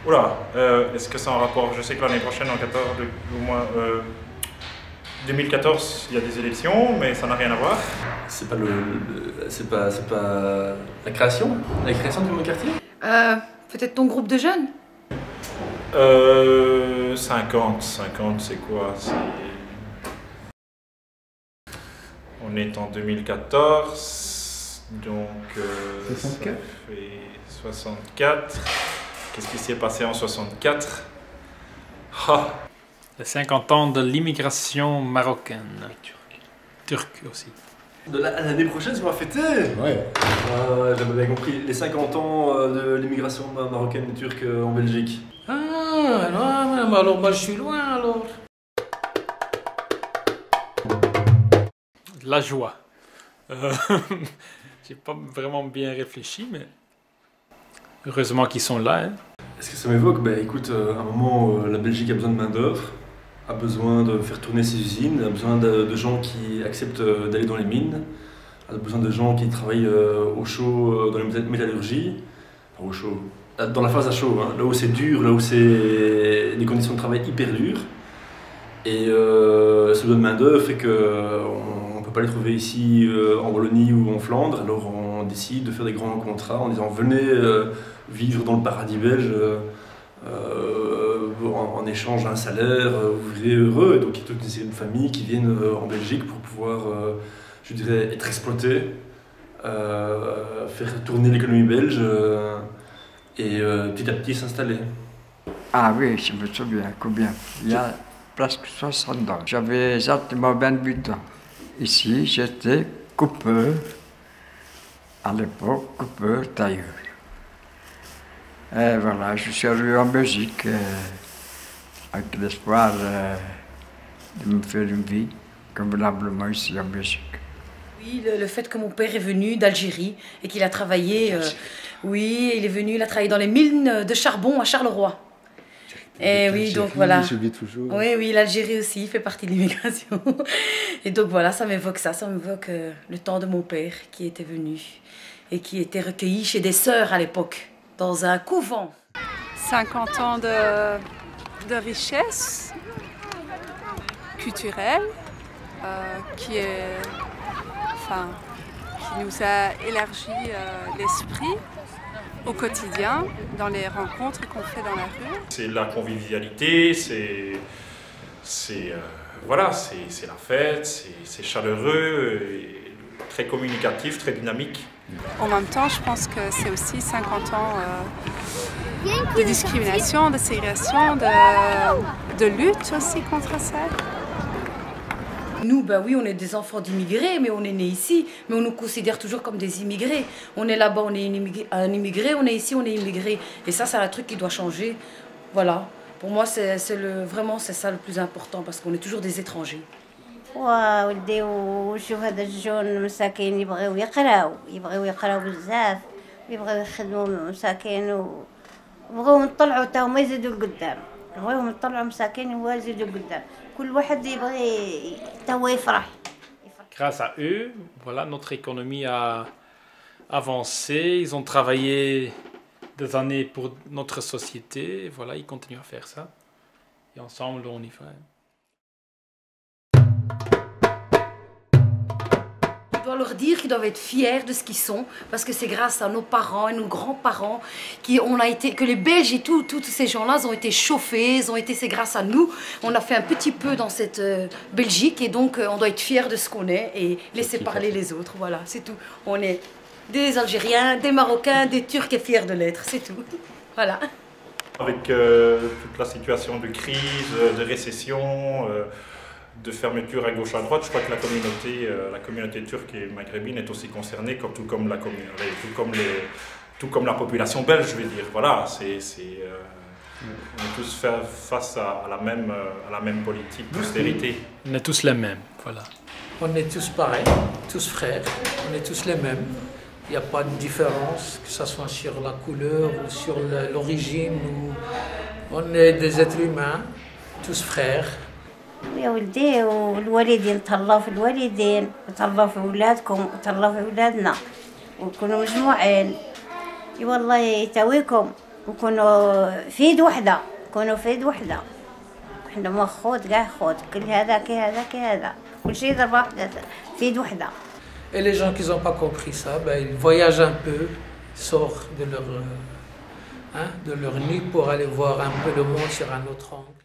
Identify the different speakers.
Speaker 1: Oula, est-ce que c'est en rapport? Je sais que l'année prochaine, en 14, au moins 2014, il y a des élections, mais ça n'a rien à voir.
Speaker 2: C'est pas c'est pas la création du nouveau quartier?
Speaker 3: Peut-être ton groupe de jeunes?
Speaker 1: 50 c'est quoi? On est en 2014, donc ça
Speaker 4: 64.
Speaker 1: fait 64. Qu'est-ce qui s'est passé en 64? Ah,
Speaker 5: Les 50 ans de l'immigration marocaine. Turque aussi.
Speaker 2: L'année prochaine, ça va fêter.
Speaker 4: Ouais.
Speaker 2: J'avais bien compris. Les 50 ans de l'immigration marocaine et turque en Belgique.
Speaker 6: Ah, non, mais alors moi je suis loin alors.
Speaker 5: La joie. J'ai pas vraiment bien réfléchi, mais heureusement qu'ils sont là. Hein.
Speaker 2: Est-ce que ça m'évoque? Ben écoute, à un moment où la Belgique a besoin de main-d'œuvre, a besoin de faire tourner ses usines, a besoin de gens qui acceptent d'aller dans les mines, a besoin de gens qui travaillent au chaud dans la métallurgie, enfin, au chaud, dans la phase à chaud, hein, là où c'est dur, là où c'est des conditions de travail hyper dures. Et ce besoin de main-d'œuvre fait qu'on ne peut pas les trouver ici en Wallonie ou en Flandre, alors on décide de faire des grands contrats en disant venez vivre dans le paradis belge en échange d'un salaire, vous vivrez heureux. Et donc il y a toute une série de familles qui viennent en Belgique pour pouvoir, je dirais, être exploitées, faire tourner l'économie belge et petit à petit s'installer.
Speaker 7: Ah oui, je me souviens, combien? Il y a presque 60 ans. J'avais exactement 28 ans. Ici, j'étais coupeur, à l'époque, coupeur tailleur. Et voilà, je suis arrivé en Belgique avec l'espoir de me faire une vie convenablement ici en Belgique.
Speaker 3: Oui, le fait que mon père est venu d'Algérie et qu'il a travaillé, oui, il est venu, il a travaillé dans les mines de charbon à Charleroi. Et oui, donc voilà.
Speaker 4: J'oublie toujours.
Speaker 3: Oui, oui, l'Algérie aussi fait partie de l'immigration. Et donc voilà, ça m'évoque le temps de mon père qui était venu et qui était recueilli chez des sœurs à l'époque, dans un couvent.
Speaker 8: 50 ans de richesse culturelle qui nous a élargi l'esprit au quotidien, dans les rencontres qu'on fait dans la rue.
Speaker 1: c'est la convivialité, voilà, c'est la fête, c'est chaleureux, et très communicatif, très dynamique.
Speaker 8: En même temps, je pense que c'est aussi 50 ans de discrimination, de ségrégation, de lutte aussi contre ça.
Speaker 3: Nous, ben oui, on est des enfants d'immigrés, mais on est nés ici, mais on nous considère toujours comme des immigrés. On est là-bas, on est un immigré, on est ici, on est immigré. Et ça, c'est un truc qui doit changer. Voilà. Pour moi, vraiment, c'est ça le plus important, parce qu'on est toujours des étrangers.
Speaker 9: ولدي وشوف هذا الجون مساكين يبغيو يقراو بزاف يبغيو يخدموا مساكين وبغيو نطلعوا تا هما يزيدوا لقدام بغيو نطلعوا مساكين ويزيدوا لقدام كل واحد يبغي تا هو يفرح.
Speaker 5: Grâce à eux, voilà, notre économie a avancé. Ils ont travaillé des années pour notre société. Et voilà, ils continuent à faire ça. Et ensemble, on y va.
Speaker 3: Je dois leur dire qu'ils doivent être fiers de ce qu'ils sont, parce que c'est grâce à nos parents et nos grands-parents que les Belges et tous ces gens-là ont été chauffés, c'est grâce à nous. On a fait un petit peu dans cette Belgique et donc on doit être fiers de ce qu'on est et laisser parler les autres. Voilà, c'est tout. On est des Algériens, des Marocains, des Turcs et fiers de l'être, c'est tout. Voilà.
Speaker 1: Avec toute la situation de crise, de récession, de fermeture à gauche à droite, je crois que la communauté turque et maghrébine est aussi concernée, tout comme la population belge, je veux dire. Voilà, on est tous face à la même politique d'austérité.
Speaker 5: On est tous les mêmes, voilà.
Speaker 6: On est tous pareils, tous frères, on est tous les mêmes. Il n'y a pas de différence, que ce soit sur la couleur ou sur l'origine. On est des êtres humains, tous frères.
Speaker 9: يا ولدي والوالدين تهلاو في الوالدين وتهلاو في ولادكم وتهلاو في ولادنا ونكونوا مجموعين والله يتاويكم وكونوا في يد وحدة، كونوا في يد وحدة. احنا ما خوت كاع خوت، كل هذا كي هذا كي هذا، كل شيء ضربة وحدة في يد وحدة.
Speaker 6: Et les gens qui n'ont pas compris ça, ben, ils voyagent un peu, sortent de leur nid pour aller voir un peu le monde sur un autre angle.